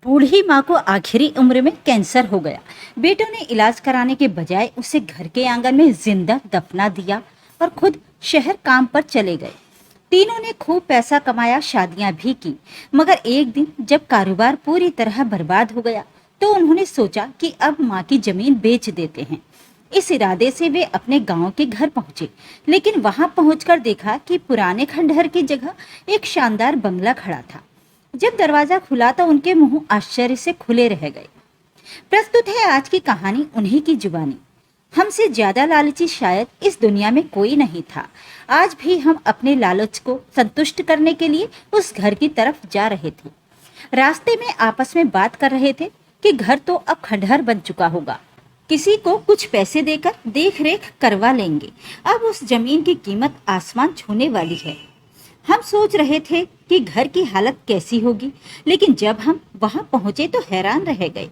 बूढ़ी माँ को आखिरी उम्र में कैंसर हो गया। बेटों ने इलाज कराने के बजाय उसे घर के आंगन में जिंदा दफना दिया और खुद शहर काम पर चले गए। तीनों ने खूब पैसा कमाया, शादियां भी की, मगर एक दिन जब कारोबार पूरी तरह बर्बाद हो गया तो उन्होंने सोचा कि अब माँ की जमीन बेच देते हैं। इस इरादे से वे अपने गांव के घर पहुंचे, लेकिन वहां पहुंचकर देखा कि पुराने खंडहर की जगह एक शानदार बंगला खड़ा था। जब दरवाजा खुला तो उनके मुंह आश्चर्य से खुले रह गए। प्रस्तुत है आज की कहानी उन्हीं की जुबानी। हमसे ज्यादा लालची शायद इस दुनिया में कोई नहीं था। आज भी हम अपने लालच को संतुष्ट करने के लिए उस घर की तरफ जा रहे थे। रास्ते में आपस में बात कर रहे थे कि घर तो अब खंडहर बन चुका होगा, किसी को कुछ पैसे देकर देख रेख करवा लेंगे। अब उस जमीन की कीमत आसमान छूने वाली है। हम सोच रहे थे कि घर की हालत कैसी होगी, लेकिन जब हम वहां पहुंचे तो हैरान रह गए।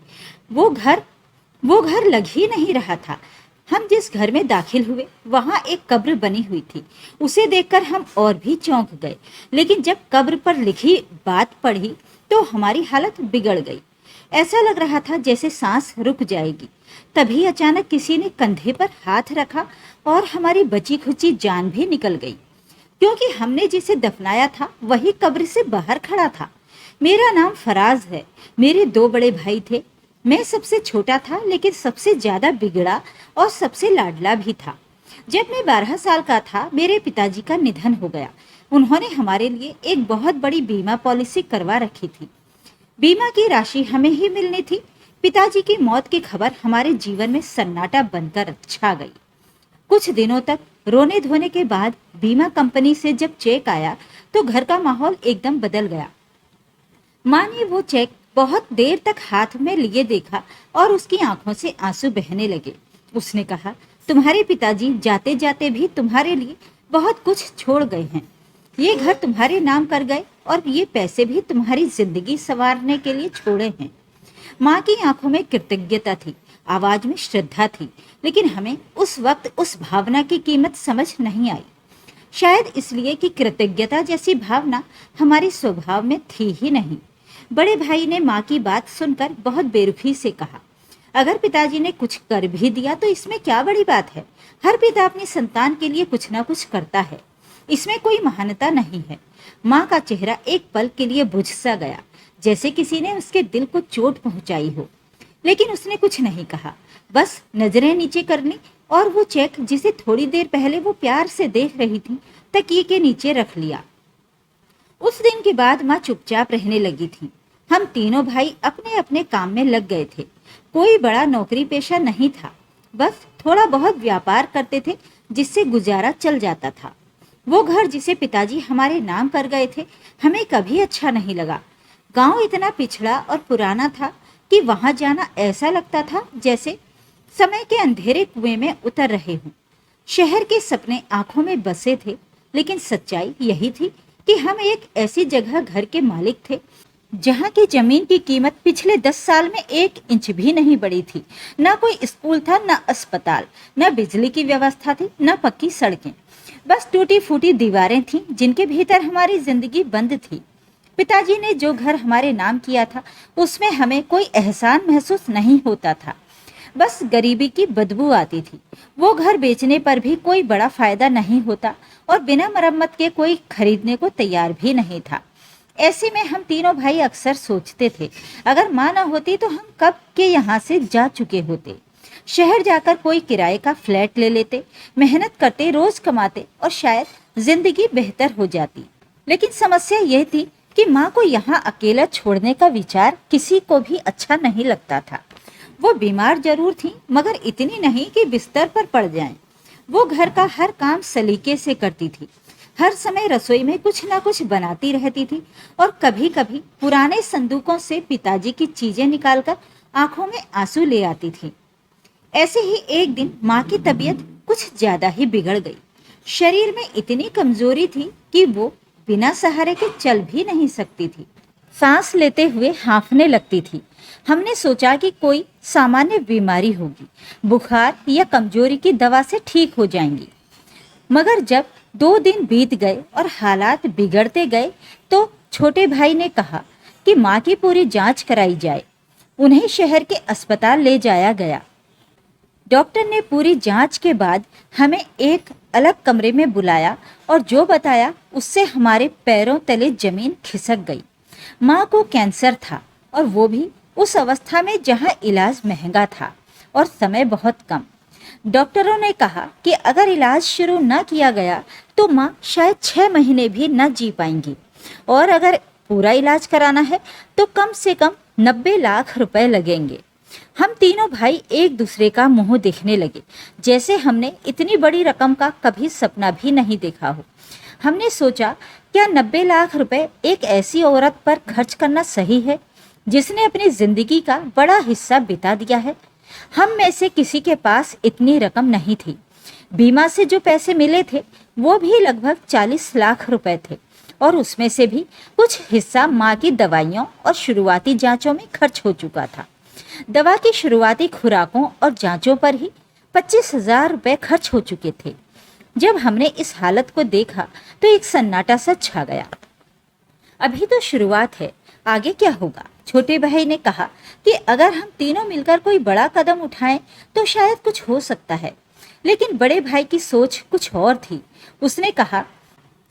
वो घर लग ही नहीं रहा था। हम जिस घर में दाखिल हुए वहां एक कब्र बनी हुई थी। उसे देखकर हम और भी चौंक गए, लेकिन जब कब्र पर लिखी बात पढ़ी तो हमारी हालत बिगड़ गई। ऐसा लग रहा था जैसे सांस रुक जाएगी। तभी अचानक किसी ने कंधे पर हाथ रखा और हमारी बची खुची जान भी निकल गई, क्योंकि हमने जिसे दफनाया था वही कब्र से बाहर खड़ा था। मेरा नाम फराज है। मेरे दो बड़े भाई थे। मैं सबसे छोटा था, लेकिन सबसे ज्यादा बिगड़ा और सबसे लाडला भी था। जब मैं 12 साल का था मेरे पिताजी का निधन हो गया। उन्होंने हमारे लिए एक बहुत बड़ी बीमा पॉलिसी करवा रखी थी। बीमा की राशि हमें ही मिलनी थी। पिताजी की मौत की खबर हमारे जीवन में सन्नाटा बनकर छा गई। कुछ दिनों तक रोने धोने के बाद बीमा कंपनी से जब चेक आया तो घर का माहौल एकदम बदल गया। माँ ने वो चेक बहुत देर तक हाथ में लिए देखा और उसकी आंखों से आंसू बहने लगे। उसने कहा, तुम्हारे पिताजी जाते जाते भी तुम्हारे लिए बहुत कुछ छोड़ गए हैं। ये घर तुम्हारे नाम कर गए और ये पैसे भी तुम्हारी जिंदगी संवारने के लिए छोड़े हैं। माँ की आंखों में कृतज्ञता थी, आवाज में श्रद्धा थी, लेकिन हमें उस वक्त उस भावना की कीमत समझ नहीं आई। शायद इसलिए कि कृतज्ञता जैसी भावना हमारे स्वभाव में थी ही नहीं। बड़े भाई ने माँ की बात सुनकर बहुत बेरुखी से कहा, अगर पिताजी ने कुछ कर भी दिया तो इसमें क्या बड़ी बात है। हर पिता अपनी संतान के लिए कुछ ना कुछ करता है, इसमें कोई महानता नहीं है। माँ का चेहरा एक पल के लिए बुझ सा गया, जैसे किसी ने उसके दिल को चोट पहुंचाई हो। लेकिन उसने कुछ नहीं कहा, बस नजरें नीचे कर ली और वो चेक जिसे थोड़ी देर पहले वो प्यार से देख रही थी तकिए के नीचे रख लिया। उस दिन के बाद माँ चुपचाप रहने लगी थी। हम तीनों भाई अपने अपने काम में लग गए थे। कोई बड़ा नौकरी पेशा नहीं था, बस थोड़ा बहुत व्यापार करते थे जिससे गुजारा चल जाता था। वो घर जिसे पिताजी हमारे नाम कर गए थे हमें कभी अच्छा नहीं लगा। गांव इतना पिछड़ा और पुराना था कि वहां जाना ऐसा लगता था जैसे समय के अंधेरे कुएं में उतर रहे हों। शहर के सपने आंखों में बसे थे, लेकिन सच्चाई यही थी कि हम एक ऐसी जगह घर के मालिक थे जहां की जमीन की कीमत पिछले 10 साल में 1 इंच भी नहीं बढ़ी थी। न कोई स्कूल था, न अस्पताल, न बिजली की व्यवस्था थी, न पक्की सड़कें। बस टूटी फूटी दीवारें थीं जिनके भीतर हमारी जिंदगी बंद थी। पिताजी ने जो घर हमारे नाम किया था उसमें हमें कोई एहसान महसूस नहीं होता था, बस गरीबी की बदबू आती थी। वो घर बेचने पर भी कोई बड़ा फायदा नहीं होता और बिना मरम्मत के कोई खरीदने को तैयार भी नहीं था। ऐसे में हम तीनों भाई अक्सर सोचते थे, अगर माँ न होती तो हम कब के यहाँ से जा चुके होते। शहर जाकर कोई किराए का फ्लैट ले लेते, मेहनत करते, रोज कमाते और शायद जिंदगी बेहतर हो जाती। लेकिन समस्या यह थी कि माँ को यहाँ अकेला छोड़ने का विचार किसी को भी अच्छा नहीं लगता था। वो बीमार जरूर थी, मगर इतनी नहीं कि बिस्तर पर पड़ जाएं। वो घर का हर काम सलीके से करती थी, हर समय रसोई में कुछ ना कुछ बनाती रहती थी और कभी कभी पुराने संदूकों से पिताजी की चीजें निकालकर आंखों में आंसू ले आती थी। ऐसे ही एक दिन माँ की तबीयत कुछ ज्यादा ही बिगड़ गई। शरीर में इतनी कमजोरी थी कि वो बिना सहारे के चल भी नहीं सकती थी। सांस लेते हुए हांफने लगती थी। हमने सोचा कि कोई सामान्य बीमारी होगी, बुखार या कमजोरी की दवा से ठीक हो जाएंगी। मगर जब 2 दिन बीत गए और हालात बिगड़ते गए तो छोटे भाई ने कहा कि कि माँ की पूरी जांच कराई जाए। उन्हें शहर के अस्पताल ले जाया गया। डॉक्टर ने पूरी जांच के बाद हमें एक अलग कमरे में बुलाया और जो बताया उससे हमारे पैरों तले जमीन खिसक गई। माँ को कैंसर था और वो भी उस अवस्था में जहाँ इलाज महंगा था और समय बहुत कम। डॉक्टरों ने कहा कि अगर इलाज शुरू न किया गया तो माँ शायद 6 महीने भी न जी पाएंगी और अगर पूरा इलाज कराना है तो कम से कम 90 लाख रुपए लगेंगे। हम तीनों भाई एक दूसरे का मुंह देखने लगे, जैसे हमने इतनी बड़ी रकम का कभी सपना भी नहीं देखा हो। हमने सोचा, क्या 90 लाख रुपए एक ऐसी औरत पर खर्च करना सही है जिसने अपनी जिंदगी का बड़ा हिस्सा बिता दिया है? हम में से किसी के पास इतनी रकम नहीं थी। बीमा से जो पैसे मिले थे वो भी लगभग 40 लाख रुपए थे और उसमें से भी कुछ हिस्सा माँ की दवाइयों और शुरुआती जांचों में खर्च हो चुका था। दवा की शुरुआती खुराकों और जांचों पर ही 25,000 रुपए खर्च हो चुके थे। जब हमने इस हालत को देखा तो एक सन्नाटा सा छा गया। अभी तो शुरुआत है, आगे क्या होगा? छोटे भाई ने कहा कि अगर हम तीनों मिलकर कोई बड़ा कदम उठाएं तो शायद कुछ हो सकता है। लेकिन बड़े भाई की सोच कुछ और थी। उसने कहा,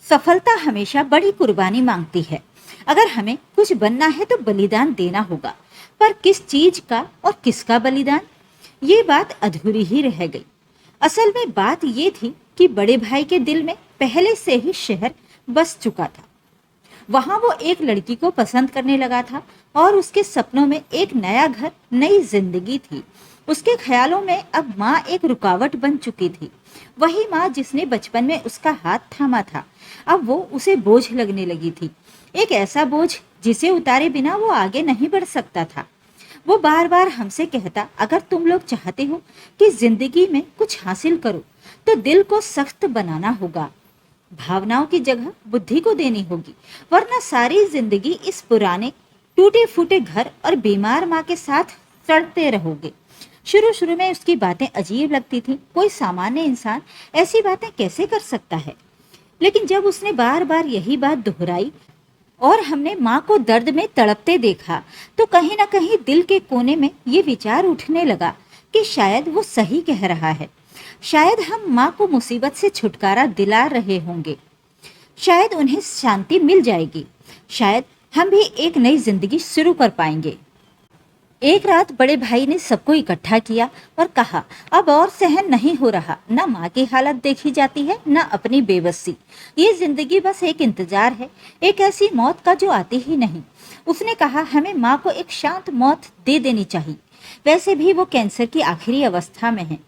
सफलता हमेशा बड़ी कुर्बानी मांगती है। अगर हमें कुछ बनना है तो बलिदान देना होगा, पर किस चीज का और किसका बलिदान? ये बात अधूरी ही रह गई। असल में बात ये थी कि बड़े भाई के दिल में पहले से ही शहर बस चुका था। वहां वो एक लड़की को पसंद करने लगा था और उसके सपनों में एक नया घर, नई जिंदगी थी। उसके ख्यालों में अब माँ एक रुकावट बन चुकी थी। वही माँ जिसने बचपन में उसका हाथ थामा था, अब वो उसे बोझ लगने लगी थी। एक ऐसा बोझ जिसे उतारे बिना वो आगे नहीं बढ़ सकता था। वो बार बार हमसे कहता, अगर तुम लोग चाहते हो कि जिंदगी में कुछ हासिल करो तो दिल को सख्त बनाना होगा, भावनाओं की जगह बुद्धि को देनी होगी, वरना सारी जिंदगी इस पुराने टूटे फूटे घर और बीमार माँ के साथ सड़ते रहोगे। शुरू शुरू में उसकी बातें अजीब लगती थी। कोई सामान्य इंसान ऐसी बातें कैसे कर सकता है? लेकिन जब उसने बार बार यही बात दोहराई और हमने माँ को दर्द में तड़पते देखा तो कहीं ना कहीं दिल के कोने में ये विचार उठने लगा कि शायद वो सही कह रहा है। शायद हम माँ को मुसीबत से छुटकारा दिला रहे होंगे। शायद उन्हें शांति मिल जाएगी। शायद हम भी एक नई जिंदगी शुरू कर पाएंगे। एक रात बड़े भाई ने सबको इकट्ठा किया और कहा, अब और सहन नहीं हो रहा। न माँ की हालत देखी जाती है, न अपनी बेबसी। ये जिंदगी बस एक इंतजार है, एक ऐसी मौत का जो आती ही नहीं। उसने कहा, हमें माँ को एक शांत मौत दे देनी चाहिए। वैसे भी वो कैंसर की आखिरी अवस्था में है।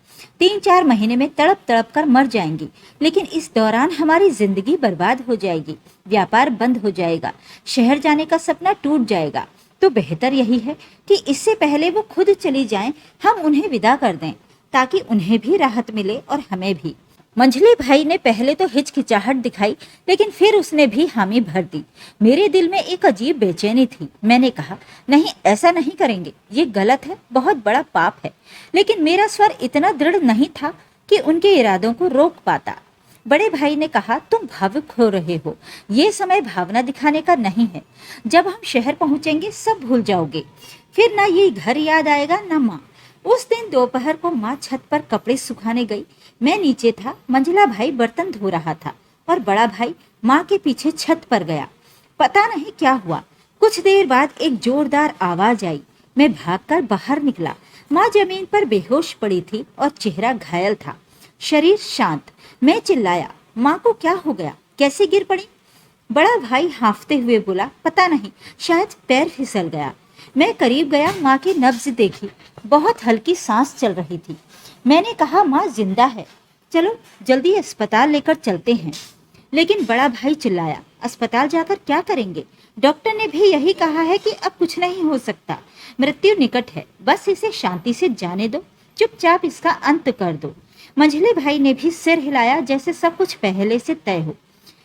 3-4 महीने में तड़प तड़प कर मर जाएंगी, लेकिन इस दौरान हमारी जिंदगी बर्बाद हो जाएगी। व्यापार बंद हो जाएगा, शहर जाने का सपना टूट जाएगा। तो बेहतर यही है कि इससे पहले वो खुद चली जाएं, हम उन्हें विदा कर दें, ताकि उन्हें भी राहत मिले और हमें भी। मंझले भाई ने पहले तो हिचकिचाहट दिखाई, लेकिन फिर उसने भी हामी भर दी। मेरे दिल में एक अजीब बेचैनी थी। मैंने कहा, नहीं, ऐसा नहीं करेंगे, ये गलत है, बहुत बड़ा पाप है। लेकिन मेरा स्वर इतना दृढ़ नहीं था कि उनके इरादों को रोक पाता। बड़े भाई ने कहा, तुम भावुक हो रहे हो, ये समय भावना दिखाने का नहीं है। जब हम शहर पहुंचेंगे सब भूल जाओगे, फिर ना ये घर याद आएगा ना माँ। उस दिन दोपहर को माँ छत पर कपड़े सुखाने गई। मैं नीचे था, मंझला भाई बर्तन धो रहा था और बड़ा भाई माँ के पीछे छत पर गया। पता नहीं क्या हुआ, कुछ देर बाद एक जोरदार आवाज आई। मैं भागकर बाहर निकला। माँ जमीन पर बेहोश पड़ी थी और चेहरा घायल था, शरीर शांत। मैं चिल्लाया, माँ को क्या हो गया, कैसे गिर पड़ी? बड़ा भाई हांफते हुए बोला, पता नहीं, शायद पैर फिसल गया। मैं करीब गया, माँ की नब्ज देखी, बहुत हल्की सांस चल रही थी। मैंने कहा, माँ जिंदा है, चलो जल्दी अस्पताल लेकर चलते हैं। लेकिन बड़ा भाई चिल्लाया, अस्पताल जाकर क्या करेंगे? डॉक्टर ने भी यही कहा है कि अब कुछ नहीं हो सकता, मृत्यु निकट है, बस इसे शांति से जाने दो, चुपचाप इसका अंत कर दो। मंझले भाई ने भी सिर हिलाया, जैसे सब कुछ पहले से तय हो।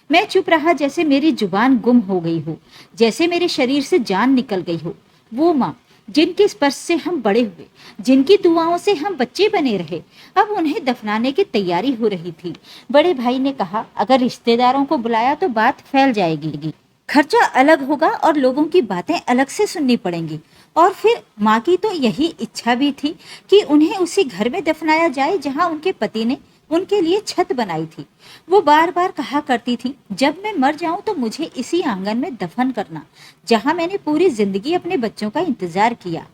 मैं चुप रहा, जैसे मेरी जुबान गुम हो गई हो, जैसे मेरे शरीर से जान निकल गई हो। वो माँ जिनके स्पर्श से हम बड़े हुए, जिनकी दुआओं से हम बच्चे बने रहे, अब उन्हें दफनाने की तैयारी हो रही थी। बड़े भाई ने कहा, अगर रिश्तेदारों को बुलाया तो बात फैल जाएगी। खर्चा अलग होगा और लोगों की बातें अलग से सुननी पड़ेंगी। और फिर माँ की तो यही इच्छा भी थी कि उन्हें उसी घर में दफनाया जाए जहाँ उनके पति ने उनके लिए छत बनाई थी। वो बार बार कहा करती थी, जब मैं मर जाऊं तो मुझे इसी आंगन में दफन करना, जहाँ मैंने पूरी जिंदगी अपने बच्चों का इंतजार किया।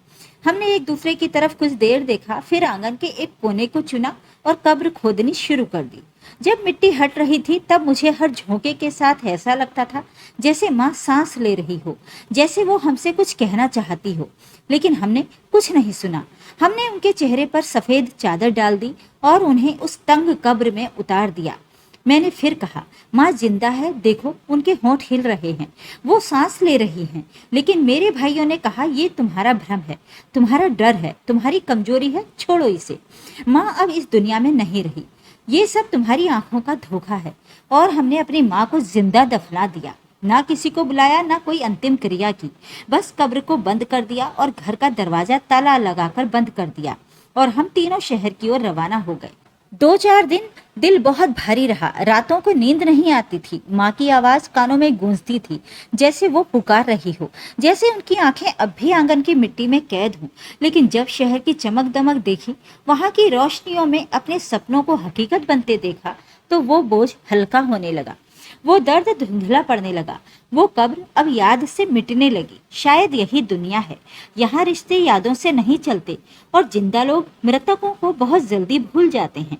हमने एक दूसरे की तरफ कुछ देर देखा, फिर आंगन के एक कोने को चुना और कब्र खोदनी शुरू कर दी। जब मिट्टी हट रही थी तब मुझे हर झोंके के साथ ऐसा लगता था जैसे माँ सांस ले रही हो, जैसे वो हमसे कुछ कहना चाहती हो, लेकिन हमने कुछ नहीं सुना। हमने उनके चेहरे पर सफेद चादर डाल दी और उन्हें उस तंग कब्र में उतार दिया। मैंने फिर कहा, माँ जिंदा है, देखो उनके होंठ हिल रहे हैं, वो सांस ले रही हैं। लेकिन मेरे भाइयों ने कहा, ये तुम्हारा भ्रम है, तुम्हारा डर है, तुम्हारी कमजोरी है, छोड़ो इसे। माँ अब इस दुनिया में नहीं रही, ये सब तुम्हारी आंखों का धोखा है। और हमने अपनी माँ को जिंदा दफना दिया, ना किसी को बुलाया, ना कोई अंतिम क्रिया की। बस कब्र को बंद कर दिया और घर का दरवाजा ताला लगाकर बंद कर दिया और हम तीनों शहर की ओर रवाना हो गए। 2-4 दिन दिल बहुत भारी रहा, रातों को नींद नहीं आती थी। माँ की आवाज कानों में गूंजती थी, जैसे वो पुकार रही हो, जैसे उनकी आंखें अब भी आंगन की मिट्टी में कैद हों। लेकिन जब शहर की चमक दमक देखी, वहां की रोशनियों में अपने सपनों को हकीकत बनते देखा, तो वो बोझ हल्का होने लगा, वो दर्द धुंधला पड़ने लगा। वो कब्र अब याद से मिटने लगी। शायद यही दुनिया है, यहाँ रिश्ते यादों से नहीं चलते और जिंदा लोग मृतकों को बहुत जल्दी भूल जाते हैं।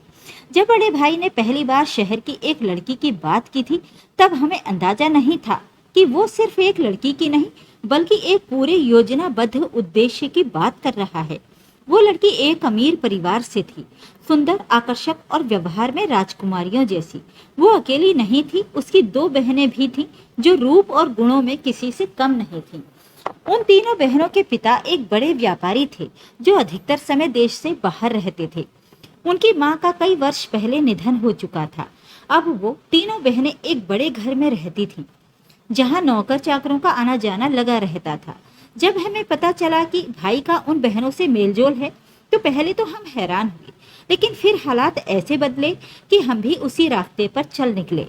जब बड़े भाई ने पहली बार शहर की एक लड़की की बात की थी, तब हमें अंदाजा नहीं था कि वो सिर्फ एक लड़की की नहीं, बल्कि एक पूरे योजनाबद्ध उद्देश्य की बात कर रहा है। वो लड़की एक अमीर परिवार से थी, सुंदर, आकर्षक और व्यवहार में राजकुमारियों जैसी। वो अकेली नहीं थी, उसकी 2 बहनें भी थीं, जो रूप और गुणों में किसी से कम नहीं थीं। उन तीनों बहनों के पिता एक बड़े व्यापारी थे, जो अधिकतर समय देश से बाहर रहते थे। उनकी माँ का कई वर्ष पहले निधन हो चुका था। अब वो तीनों बहनें एक बड़े घर में रहती थीं, जहाँ नौकर चाकरों का आना जाना लगा रहता था। जब हमें पता चला कि भाई का उन बहनों से मेलजोल है, तो पहले तो हम हैरान हुए, लेकिन फिर हालात ऐसे बदले कि हम भी उसी रास्ते पर चल निकले।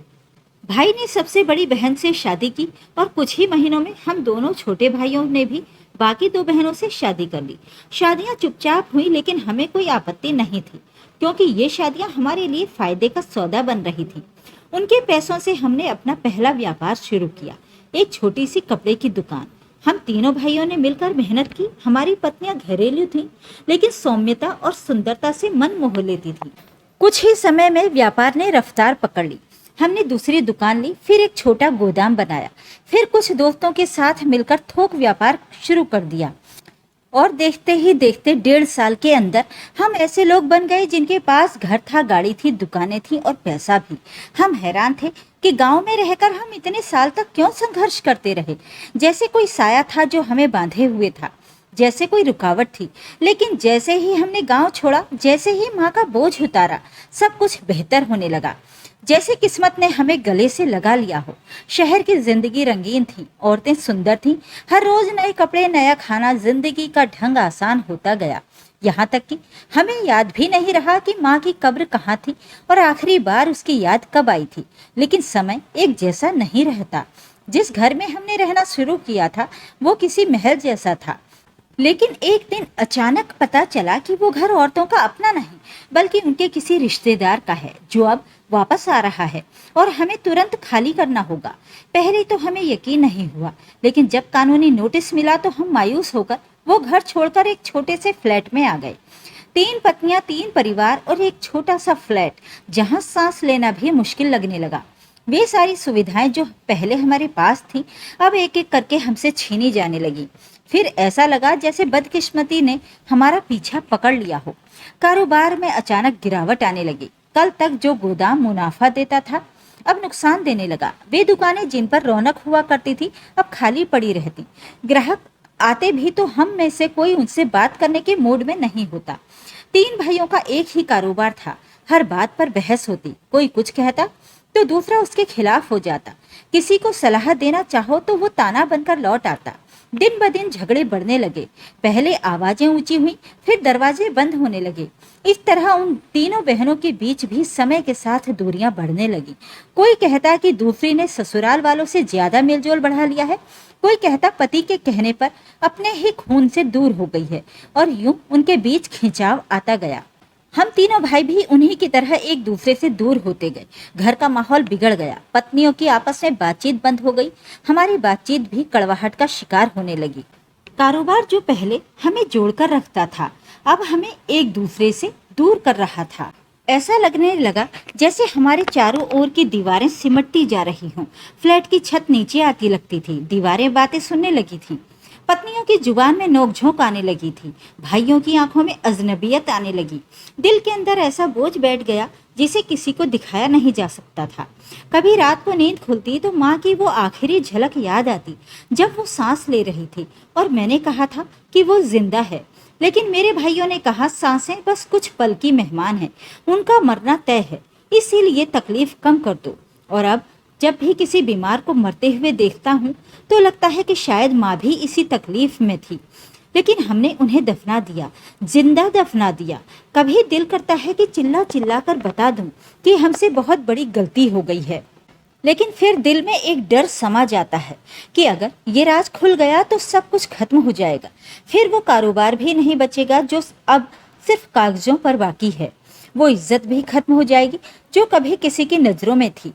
भाई ने सबसे बड़ी बहन से शादी की और कुछ ही महीनों में हम दोनों छोटे भाइयों ने भी बाकी 2 बहनों से शादी कर ली। शादियां चुपचाप हुई, लेकिन हमें कोई आपत्ति नहीं थी, क्योंकि ये शादियां हमारे लिए फायदे का सौदा बन रही थी। उनके पैसों से हमने अपना पहला व्यापार शुरू किया, एक छोटी सी कपड़े की दुकान। हम तीनों भाइयों ने मिलकर मेहनत की। हमारी पत्नियां घरेलू थीं, लेकिन सौम्यता और सुंदरता से मन मोह लेती थी। कुछ ही समय में व्यापार ने रफ्तार पकड़ ली। हमने दूसरी दुकान ली, फिर एक छोटा गोदाम बनाया, फिर कुछ दोस्तों के साथ मिलकर थोक व्यापार शुरू कर दिया। और देखते ही देखते 1.5 साल के अंदर हम ऐसे लोग बन गए जिनके पास घर था, गाड़ी थी, दुकानें थी और पैसा भी। हम हैरान थे कि गांव में रहकर हम इतने साल तक क्यों संघर्ष करते रहे, जैसे कोई साया था जो हमें बांधे हुए था, जैसे कोई रुकावट थी। लेकिन जैसे ही हमने गांव छोड़ा, जैसे ही माँ का बोझ उतारा, सब कुछ बेहतर होने लगा, जैसे किस्मत ने हमें गले से लगा लिया हो। शहर की जिंदगी रंगीन थी, औरतें सुंदर थीं, हर रोज नए कपड़े, नया खाना, जिंदगी का ढंग आसान होता गया। यहाँ तक कि हमें याद भी नहीं रहा कि माँ की कब्र कहाँ थी और आखिरी बार उसकी याद कब आई थी। लेकिन समय एक जैसा नहीं रहता। जिस घर में हमने रहना शुरू किया था, वो किसी महल जैसा था, लेकिन एक दिन अचानक पता चला कि वो घर औरतों का अपना नहीं, बल्कि उनके किसी रिश्तेदार का है, जो अब वापस आ रहा है और हमें तुरंत खाली करना होगा। पहले तो हमें यकीन नहीं हुआ, लेकिन जब कानूनी नोटिस मिला तो हम मायूस होकर वो घर छोड़कर एक छोटे से फ्लैट में आ गए। 3 पत्नियां, 3 परिवार और एक छोटा सा फ्लैट, जहां सांस लेना भी मुश्किल लगने लगा। वे सारी सुविधाएं जो पहले हमारे पास थी, अब एक एक करके हमसे छीनी जाने लगी। फिर ऐसा लगा जैसे बदकिस्मती ने हमारा पीछा पकड़ लिया हो। कारोबार में अचानक गिरावट आने लगी। कल तक जो गोदाम मुनाफा देता था, अब नुकसान देने लगा। वे दुकानें जिन पर रौनक हुआ करती थी, अब खाली पड़ी रहती। ग्राहक आते भी तो हम में से कोई उनसे बात करने के मूड में नहीं होता। 3 भाइयों का एक ही कारोबार था। हर बात पर बहस होती, कोई कुछ कहता तो दूसरा उसके खिलाफ हो जाता। किसी को सलाह देना चाहो तो वो ताना बनकर लौट आता। दिन ब दिन झगड़े बढ़ने लगे। पहले आवाजें ऊंची हुई, फिर दरवाजे बंद होने लगे। इस तरह उन तीनों बहनों के बीच भी समय के साथ दूरियां बढ़ने लगी। कोई कहता कि दूसरी ने ससुराल वालों से ज्यादा मेलजोल बढ़ा लिया है, कोई कहता पति के कहने पर अपने ही खून से दूर हो गई है, और यूं उनके बीच खिंचाव आता गया। हम तीनों भाई भी उन्हीं की तरह एक दूसरे से दूर होते गए। घर का माहौल बिगड़ गया। पत्नियों की आपस में बातचीत बंद हो गई। हमारी बातचीत भी कड़वाहट का शिकार होने लगी। कारोबार जो पहले हमें जोड़कर रखता था, अब हमें एक दूसरे से दूर कर रहा था। ऐसा लगने लगा जैसे हमारे चारों ओर की दीवारें सिमटती जा रही हों। फ्लैट की छत नीचे आती लगती थी। दीवारें बातें सुनने लगी थी। पत्नियों की जुबान में नोकझोंक आने लगी थी। भाइयों की आंखों में अजनबियत आने लगी। दिल के अंदर ऐसा बोझ बैठ गया जिसे किसी को दिखाया नहीं जा सकता था। कभी रात को नींद खुलती तो माँ की वो आखिरी झलक याद आती, जब वो सांस ले रही थी और मैंने कहा था कि वो जिंदा है। लेकिन मेरे भाइयों ने कहा सांसें बस कुछ पल की मेहमान है, उनका मरना तय है, इसीलिए तकलीफ कम कर दो। और अब जब भी किसी बीमार को मरते हुए देखता हूँ तो लगता है कि शायद माँ भी इसी तकलीफ में थी, लेकिन हमने उन्हें दफना दिया, जिंदा दफना दिया। कभी दिल करता है कि चिल्ला चिल्ला कर बता दूं कि हमसे बहुत बड़ी गलती हो गई है, लेकिन फिर दिल में एक डर समा जाता है कि अगर ये राज खुल गया तो सब कुछ खत्म हो जाएगा। फिर वो कारोबार भी नहीं बचेगा जो अब सिर्फ कागजों पर बाकी है। वो इज्जत भी खत्म हो जाएगी जो कभी किसी की नजरों में थी।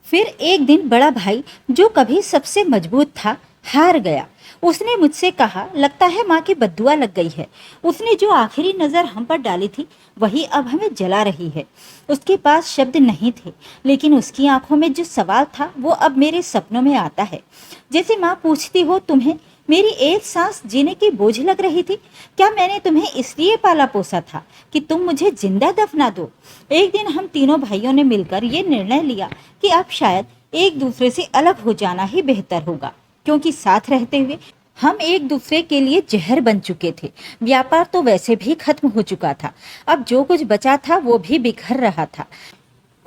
फिर एक दिन बड़ा भाई, जो कभी सबसे मजबूत था, हार गया। उसने मुझसे कहा, लगता है माँ की बद्दुआ लग गई है। उसने जो आखिरी नजर हम पर डाली थी वही अब हमें जला रही है। उसके पास शब्द नहीं थे, लेकिन उसकी आंखों में जो सवाल था वो अब मेरे सपनों में आता है। जैसे माँ पूछती हो, तुम्हें मेरी एक सांस जीने की बोझ लग रही थी? क्या मैंने तुम्हें इसलिए पाला पोसा था कि तुम मुझे जिंदा दफना दो? एक दिन हम तीनों भाइयों ने मिलकर ये निर्णय लिया कि अब शायद एक दूसरे से अलग हो जाना ही बेहतर होगा, क्योंकि साथ रहते हुए हम एक दूसरे के लिए जहर बन चुके थे। व्यापार तो वैसे भी खत्म हो चुका था, अब जो कुछ बचा था वो भी बिखर रहा था।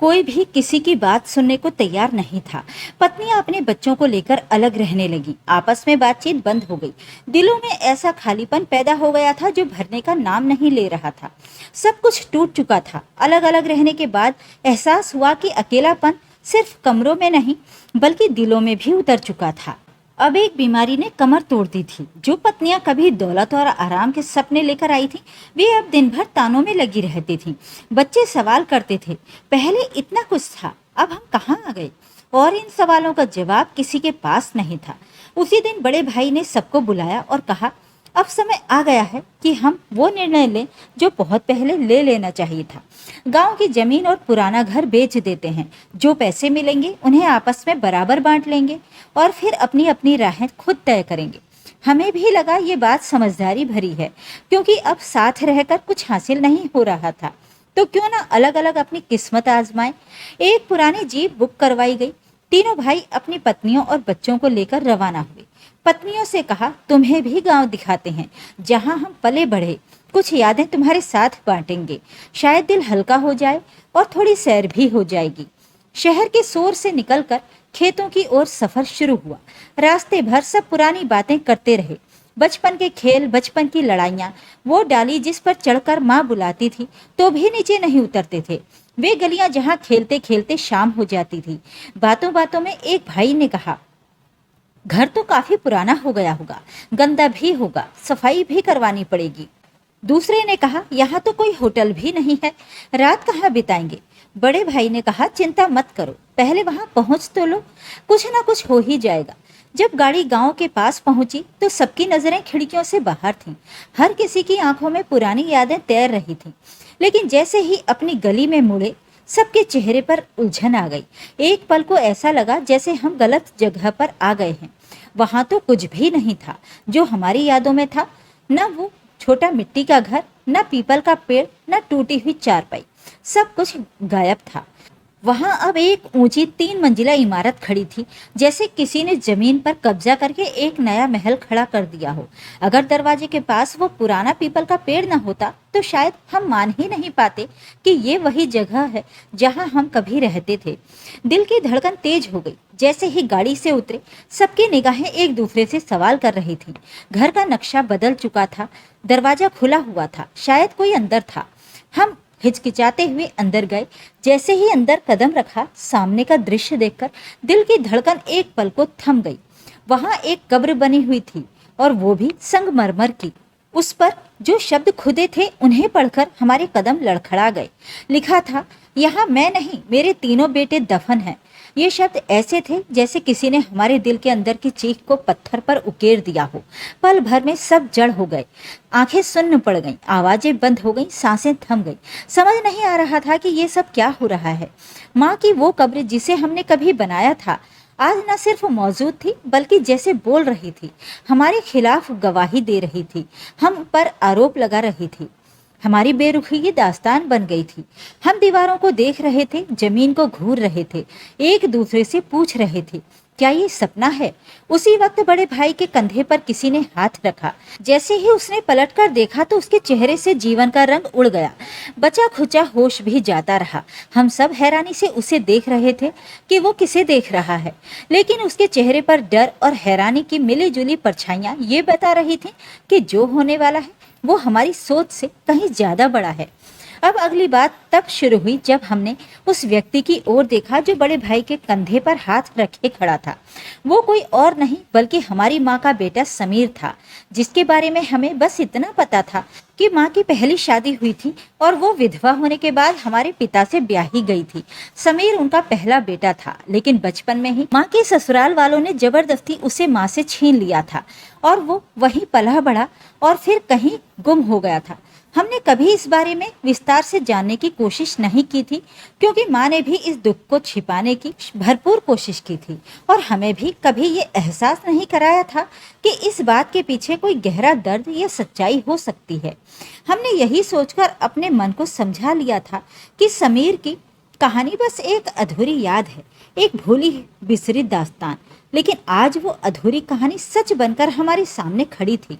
कोई भी किसी की बात सुनने को तैयार नहीं था। पत्नियां अपने बच्चों को लेकर अलग रहने लगी। आपस में बातचीत बंद हो गई। दिलों में ऐसा खालीपन पैदा हो गया था जो भरने का नाम नहीं ले रहा था। सब कुछ टूट चुका था। अलग अलग रहने के बाद एहसास हुआ कि अकेलापन सिर्फ कमरों में नहीं बल्कि दिलों में भी उतर चुका था। अब एक बीमारी ने कमर तोड़ दी थी। जो पत्नियां कभी दौलत और आराम के सपने लेकर आई थी, वे अब दिन भर तानों में लगी रहती थीं। बच्चे सवाल करते थे, पहले इतना कुछ था, अब हम कहाँ आ गए? और इन सवालों का जवाब किसी के पास नहीं था। उसी दिन बड़े भाई ने सबको बुलाया और कहा, अब समय आ गया है कि हम वो निर्णय लें जो बहुत पहले ले लेना चाहिए था। गांव की जमीन और पुराना घर बेच देते हैं। जो पैसे मिलेंगे उन्हें आपस में बराबर बांट लेंगे और फिर अपनी अपनी राहें खुद तय करेंगे। हमें भी लगा ये बात समझदारी भरी है, क्योंकि अब साथ रहकर कुछ हासिल नहीं हो रहा था, तो क्यों ना अलग अलग अपनी किस्मत आजमाएं। एक पुरानी जीप बुक करवाई गई। तीनों भाई अपनी पत्नियों और बच्चों को लेकर रवाना हुए। पत्नियों से कहा, तुम्हें भी गांव दिखाते हैं जहां हम पले बढ़े। कुछ यादें तुम्हारे साथ बांटेंगे, शायद दिल हल्का हो जाए और थोड़ी सैर भी हो जाएगी। शहर के शोर से निकलकर खेतों की ओर सफर शुरू हुआ। रास्ते भर सब पुरानी बातें करते रहे। बचपन के खेल, बचपन की लड़ाइयाँ, वो डाली जिस पर चढ़कर माँ बुलाती थी तो भी नीचे नहीं उतरते थे। वे गलियां जहाँ खेलते खेलते शाम हो जाती थी। बातों बातों में एक भाई ने कहा, घर तो काफी पुराना हो गया होगा, गंदा भी होगा, सफाई भी करवानी पड़ेगी। दूसरे ने कहा, यहाँ तो कोई होटल भी नहीं है, रात कहाँ बिताएंगे? बड़े भाई ने कहा, चिंता मत करो, पहले वहां पहुंच तो लो, कुछ ना कुछ हो ही जाएगा। जब गाड़ी गांव के पास पहुंची तो सबकी नजरें खिड़कियों से बाहर थीं। हर किसी की आंखों में पुरानी यादें तैर रही थीं। लेकिन जैसे ही अपनी गली में मुड़े, सबके चेहरे पर उलझन आ गई। एक पल को ऐसा लगा जैसे हम गलत जगह पर आ गए हैं। वहां तो कुछ भी नहीं था जो हमारी यादों में था। न वो छोटा मिट्टी का घर, न पीपल का पेड़, न टूटी हुई चारपाई। सब कुछ गायब था। वहां अब एक ऊंची 3 मंजिला इमारत खड़ी थी, जैसे किसी ने जमीन पर कब्जा करके एक नया महल खड़ा कर दिया हो। अगर दरवाजे के पास वो पुराना पीपल का पेड़ न होता तो शायद हम मान ही नहीं पाते कि ये वही जगह है जहां हम कभी रहते थे। दिल की धड़कन तेज हो गई। जैसे ही गाड़ी से उतरे, सबकी निगाहें एक दूसरे से सवाल कर रही थी। घर का नक्शा बदल चुका था, दरवाजा खुला हुआ था, शायद कोई अंदर था। हम हिचकिचाते हुए अंदर गए। जैसे ही अंदर कदम रखा, सामने का दृश्य देखकर दिल की धड़कन एक पल को थम गई। वहां एक कब्र बनी हुई थी, और वो भी संगमरमर की। उस पर जो शब्द खुदे थे, उन्हें पढ़कर हमारे कदम लड़खड़ा गए। लिखा था, यहाँ मैं नहीं, मेरे 3 बेटे दफन हैं। ये शब्द ऐसे थे जैसे किसी ने हमारे दिल के अंदर की चीख को पत्थर पर उकेर दिया हो। पल भर में सब जड़ हो गए, आंखें सुन्न पड़ गईं, आवाजें बंद हो गईं, सांसें थम गईं। समझ नहीं आ रहा था कि ये सब क्या हो रहा है। माँ की वो कब्र जिसे हमने कभी बनाया था, आज न सिर्फ मौजूद थी, बल्कि जैसे बोल रही थी, हमारे खिलाफ गवाही दे रही थी, हम पर आरोप लगा रही थी। हमारी बेरुखी की दास्तान बन गई थी। हम दीवारों को देख रहे थे, जमीन को घूर रहे थे, एक दूसरे से पूछ रहे थे, क्या ये सपना है? उसी वक्त बड़े भाई के कंधे पर किसी ने हाथ रखा। जैसे ही उसने पलटकर देखा तो उसके चेहरे से जीवन का रंग उड़ गया। बचा खुचा होश भी जाता रहा। हम सब हैरानी से उसे देख रहे थे कि वो किसे देख रहा है, लेकिन उसके चेहरे पर डर और हैरानी की मिली जुली परछाइयां ये बता रही थी कि जो होने वाला है वो हमारी सोच से कहीं ज्यादा बड़ा है। अब अगली बात तब शुरू हुई जब हमने उस व्यक्ति की ओर देखा जो बड़े भाई के कंधे पर हाथ रखे खड़ा था। वो कोई और नहीं बल्कि हमारी माँ का बेटा समीर था, जिसके बारे में हमें बस इतना पता था कि माँ की पहली शादी हुई थी और वो विधवा होने के बाद हमारे पिता से ब्याही गई थी। समीर उनका पहला बेटा था, लेकिन बचपन में ही माँ के ससुराल वालों ने जबरदस्ती उसे माँ से छीन लिया था और वो वहीं पला बढ़ा और फिर कहीं गुम हो गया था। हमने कभी इस बारे में विस्तार से जानने की कोशिश नहीं की थी, क्योंकि माँ ने भी इस दुख को छिपाने की भरपूर कोशिश की थी और हमें भी कभी ये एहसास नहीं कराया था कि इस बात के पीछे कोई गहरा दर्द या सच्चाई हो सकती है। हमने यही सोचकर अपने मन को समझा लिया था कि समीर की कहानी बस एक अधूरी याद है, एक भूली बिसरी दास्तान। लेकिन आज वो अधूरी कहानी सच बनकर हमारे सामने खड़ी थी।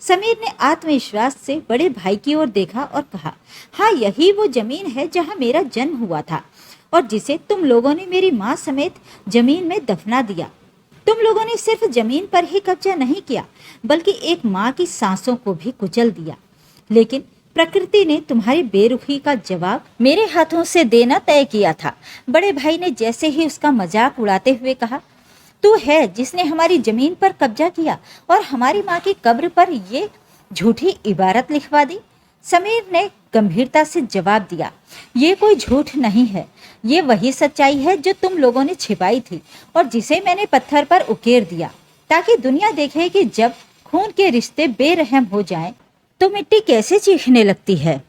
समीर ने आत्मविश्वास से बड़े भाई की ओर देखा और कहा, हाँ, यही वो जमीन है जहाँ मेरा जन्म हुआ था और जिसे तुम लोगों ने मेरी माँ समेत जमीन में दफना दिया। तुम लोगों ने सिर्फ जमीन पर ही कब्जा नहीं किया, बल्कि एक माँ की सांसों को भी कुचल दिया। लेकिन प्रकृति ने तुम्हारी बेरुखी का जवाब मेरे हाथों से देना तय किया था। बड़े भाई ने जैसे ही उसका मजाक उड़ाते हुए कहा, तू है जिसने हमारी जमीन पर कब्जा किया और हमारी माँ की कब्र पर ये झूठी इबारत लिखवा दी। समीर ने गंभीरता से जवाब दिया, ये कोई झूठ नहीं है, ये वही सच्चाई है जो तुम लोगों ने छिपाई थी और जिसे मैंने पत्थर पर उकेर दिया, ताकि दुनिया देखे कि जब खून के रिश्ते बेरहम हो जाएं, तो मिट्टी कैसे चीखने लगती है।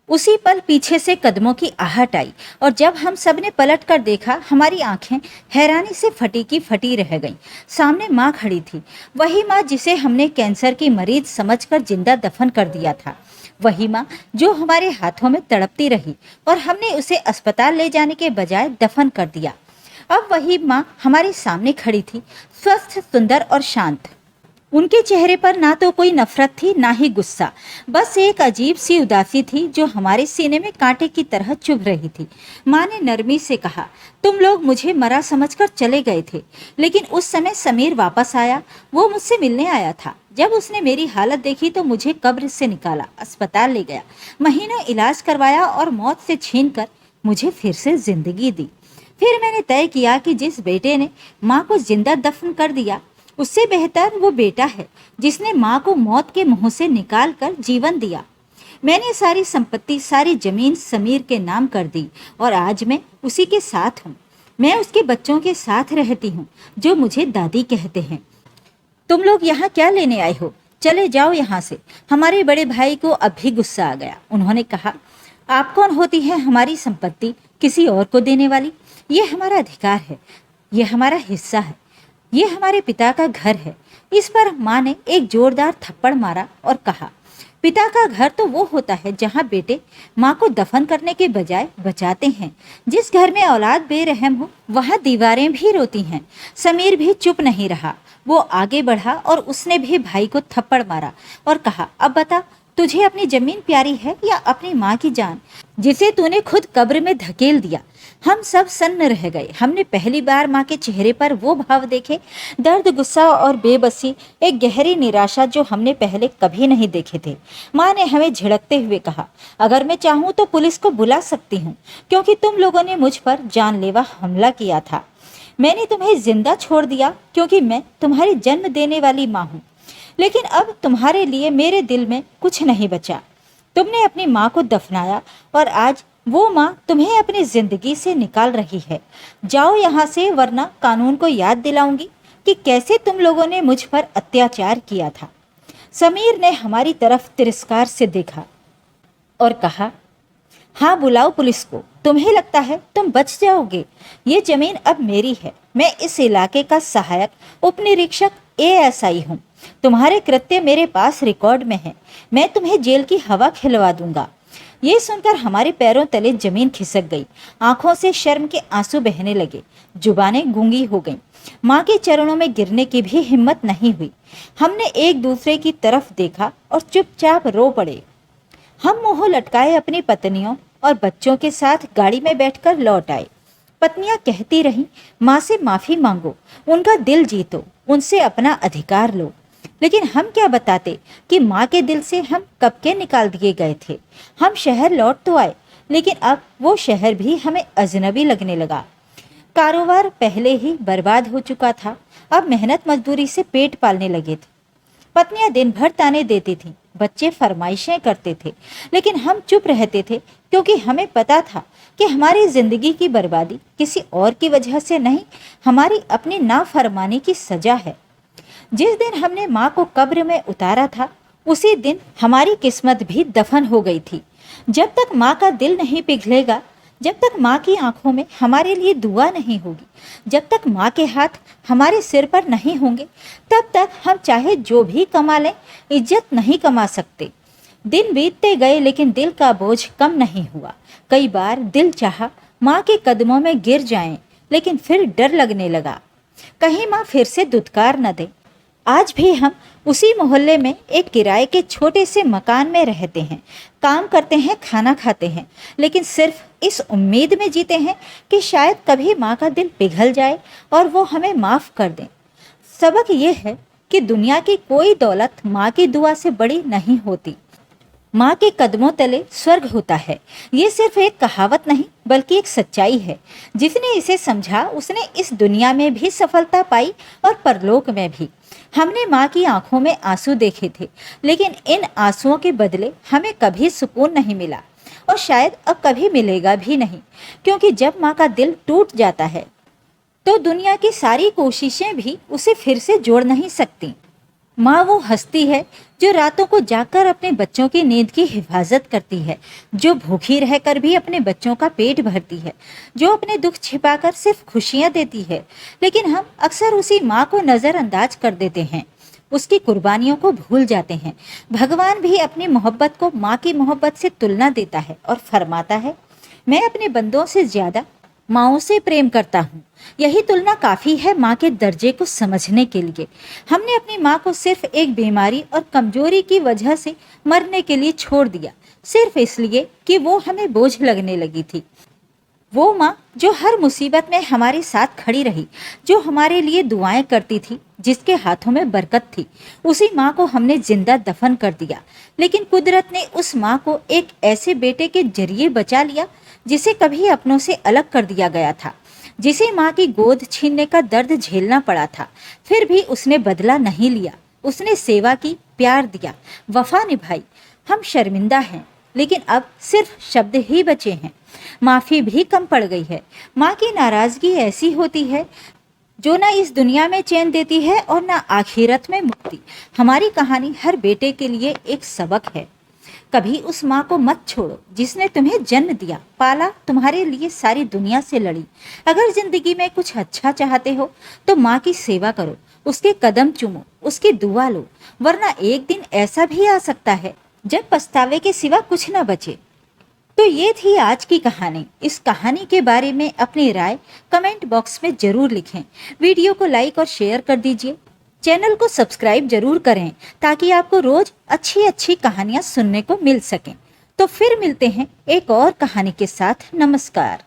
उसी पल पीछे से कदमों की आहट आई और जब हम सब ने पलट कर देखा, हमारी आंखें हैरानी से फटी की फटी रह गईं। सामने माँ खड़ी थी, वही माँ जिसे हमने कैंसर की मरीज समझकर जिंदा दफन कर दिया था, वही माँ जो हमारे हाथों में तड़पती रही और हमने उसे अस्पताल ले जाने के बजाय दफन कर दिया। अब वही माँ हमारे सामने खड़ी थी, स्वस्थ, सुंदर और शांत। उनके चेहरे पर ना तो कोई नफरत थी, ना ही गुस्सा, बस एक अजीब सी उदासी थी जो हमारे सीने में कांटे की तरह चुभ रही थी। माँ ने नरमी से कहा, तुम लोग मुझे मरा समझकर चले गए थे, लेकिन उस समय समीर वापस आया। वो मुझसे मिलने आया था। जब उसने मेरी हालत देखी तो मुझे कब्र से निकाला, अस्पताल ले गया, महीनों इलाज करवाया और मौत से छीन कर मुझे फिर से जिंदगी दी। फिर मैंने तय किया कि जिस बेटे ने माँ को जिंदा दफन कर दिया, उससे बेहतर वो बेटा है जिसने माँ को मौत के मुंह से निकाल कर जीवन दिया। मैंने सारी संपत्ति, सारी जमीन समीर के नाम कर दी और आज मैं उसी के साथ हूँ। मैं उसके बच्चों के साथ रहती हूँ जो मुझे दादी कहते हैं। तुम लोग यहाँ क्या लेने आए हो? चले जाओ यहाँ से। हमारे बड़े भाई को अब भी गुस्सा आ गया। उन्होंने कहा, आप कौन होती है हमारी संपत्ति किसी और को देने वाली? ये हमारा अधिकार है, ये हमारा हिस्सा है, ये हमारे पिता का घर है। इस पर माँ ने एक जोरदार थप्पड़ मारा और कहा, पिता का घर तो वो होता है जहाँ बेटे माँ को दफन करने के बजाय बचाते हैं। जिस घर में औलाद बेरहम हो वहाँ दीवारें भी रोती हैं। समीर भी चुप नहीं रहा। वो आगे बढ़ा और उसने भी भाई को थप्पड़ मारा और कहा, अब बता, तुझे अपनी जमीन प्यारी है या अपनी माँ की जान, जिसे तूने खुद कब्र में धकेल दिया। हम सब सन्न रह गए। हमने पहली बार माँ के चेहरे पर वो भाव देखे, दर्द, गुस्सा और बेबसी, एक गहरी निराशा जो हमने पहले कभी नहीं देखे थे। माँ ने हमें झिड़कते हुए कहा, अगर मैं चाहूँ तो पुलिस को बुला सकती हूँ, क्योंकि तुम लोगों ने मुझ पर जानलेवा हमला किया था। मैंने तुम्हें जिंदा छोड़ दिया क्योंकि मैं तुम्हारी जन्म देने वाली माँ हूँ, लेकिन अब तुम्हारे लिए मेरे दिल में कुछ नहीं बचा। तुमने अपनी माँ को दफनाया और आज वो माँ तुम्हें अपनी जिंदगी से निकाल रही है। जाओ यहाँ से, वरना कानून को याद दिलाऊंगी कि कैसे तुम लोगों ने मुझ पर अत्याचार किया था। समीर ने हमारी तरफ तिरस्कार से देखा और कहा, हाँ, बुलाओ पुलिस को। तुम्हें लगता है तुम बच जाओगे? ये जमीन अब मेरी है। मैं इस इलाके का सहायक उप निरीक्षक ASI हूँ। तुम्हारे कृत्य मेरे पास रिकॉर्ड में है। मैं तुम्हें जेल की हवा खिलवा दूंगा। ये सुनकर हमारे पैरों तले जमीन खिसक गई। आंखों से शर्म के आंसू बहने लगे। जुबानें गूंगी हो गईं। माँ के चरणों में गिरने की भी हिम्मत नहीं हुई। हमने एक दूसरे की तरफ देखा और चुपचाप रो पड़े। हम मुंह लटकाए अपनी पत्नियों और बच्चों के साथ गाड़ी में बैठकर लौट आए। पत्नियां कहती रहीं, माँ से माफ़ी मांगो, उनका दिल जीतो, उनसे अपना अधिकार लो। लेकिन हम क्या बताते कि माँ के दिल से हम कब के निकाल दिए गए थे। हम शहर लौट तो आए, लेकिन अब वो शहर भी हमें अजनबी लगने लगा। कारोबार पहले ही बर्बाद हो चुका था। अब मेहनत मजदूरी से पेट पालने लगे थे। पत्नियां दिन भर ताने देती थीं, बच्चे फरमाइशें करते थे, लेकिन हम चुप रहते थे, क्योंकि हमें पता था कि हमारी जिंदगी की बर्बादी किसी और की वजह से नहीं, हमारी अपनी नाफरमानी की सजा है। जिस दिन हमने माँ को कब्र में उतारा था, उसी दिन हमारी किस्मत भी दफन हो गई थी। जब तक माँ का दिल नहीं पिघलेगा, जब तक माँ की आंखों में हमारे लिए दुआ नहीं होगी, जब तक माँ के हाथ हमारे सिर पर नहीं होंगे, तब तक हम चाहे जो भी कमा लें, इज्जत नहीं कमा सकते। दिन बीतते गए, लेकिन दिल का बोझ कम नहीं हुआ। कई बार दिल चाहा माँ के कदमों में गिर जाएं, लेकिन फिर डर लगने लगा, कहीं माँ फिर से दुत्कार न दे। आज भी हम उसी मोहल्ले में एक किराए के छोटे से मकान में रहते हैं, काम करते हैं, खाना खाते हैं, लेकिन सिर्फ इस उम्मीद में जीते हैं कि शायद कभी माँ का दिल पिघल जाए और वो हमें माफ़ कर दें। सबक ये है कि दुनिया की कोई दौलत माँ की दुआ से बड़ी नहीं होती। माँ के कदमों तले स्वर्ग होता है। ये सिर्फ एक कहावत नहीं, बल्कि एक सच्चाई है। जिसने इसे समझा, उसने इस दुनिया में भी सफलता पाई और परलोक में भी। हमने माँ की आंखों में आंसू देखे थे, लेकिन इन आंसुओं के बदले हमें कभी सुकून नहीं मिला और शायद अब कभी मिलेगा भी नहीं, क्योंकि जब माँ का दिल टूट जाता है तो दुनिया की सारी कोशिशें भी उसे फिर से जोड़ नहीं सकती। माँ वो हस्ती है जो रातों को जाकर अपने बच्चों की नींद की हिफाजत करती है, जो भूखी रहकर भी अपने बच्चों का पेट भरती है, जो अपने दुख छिपाकर सिर्फ खुशियाँ देती है। लेकिन हम अक्सर उसी माँ को नज़रअंदाज कर देते हैं, उसकी कुर्बानियों को भूल जाते हैं। भगवान भी अपनी मोहब्बत को माँ की मोहब्बत से तुलना देता है और फरमाता है, मैं अपने बंदों से ज़्यादा माँओं से प्रेम करता हूँ। यही तुलना काफ़ी है माँ के दर्जे को समझने के लिए। हमने अपनी माँ को सिर्फ एक बीमारी और कमजोरी की वजह से मरने के लिए छोड़ दिया, सिर्फ इसलिए कि वो हमें बोझ लगने लगी थी। वो माँ जो हर मुसीबत में हमारे साथ खड़ी रही, जो हमारे लिए दुआएं करती थी, जिसके हाथों में बरकत थी, उसी माँ को हमने जिंदा दफन कर दिया। लेकिन कुदरत ने उस माँ को एक ऐसे बेटे के जरिए बचा लिया जिसे कभी अपनों से अलग कर दिया गया था, जिसे माँ की गोद छीनने का दर्द झेलना पड़ा था। फिर भी उसने बदला नहीं लिया। उसने सेवा की, प्यार दिया, वफा निभाई। हम शर्मिंदा हैं, लेकिन अब सिर्फ शब्द ही बचे हैं। माफ़ी भी कम पड़ गई है। माँ की नाराज़गी ऐसी होती है जो ना इस दुनिया में चैन देती है और ना आखिरत में मुक्ति। हमारी कहानी हर बेटे के लिए एक सबक है। कभी उस माँ को मत छोड़ो जिसने तुम्हें जन्म दिया, पाला, तुम्हारे लिए सारी दुनिया से लड़ी। अगर जिंदगी में कुछ अच्छा चाहते हो तो माँ की सेवा करो, उसके कदम चूमो, उसकी दुआ लो, वरना एक दिन ऐसा भी आ सकता है जब पछतावे के सिवा कुछ ना बचे। तो ये थी आज की कहानी। इस कहानी के बारे में अपनी राय कमेंट बॉक्स में जरूर लिखें। वीडियो को लाइक और शेयर कर दीजिए। चैनल को सब्सक्राइब जरूर करें ताकि आपको रोज अच्छी अच्छी कहानियां सुनने को मिल सकें। तो फिर मिलते हैं एक और कहानी के साथ। नमस्कार।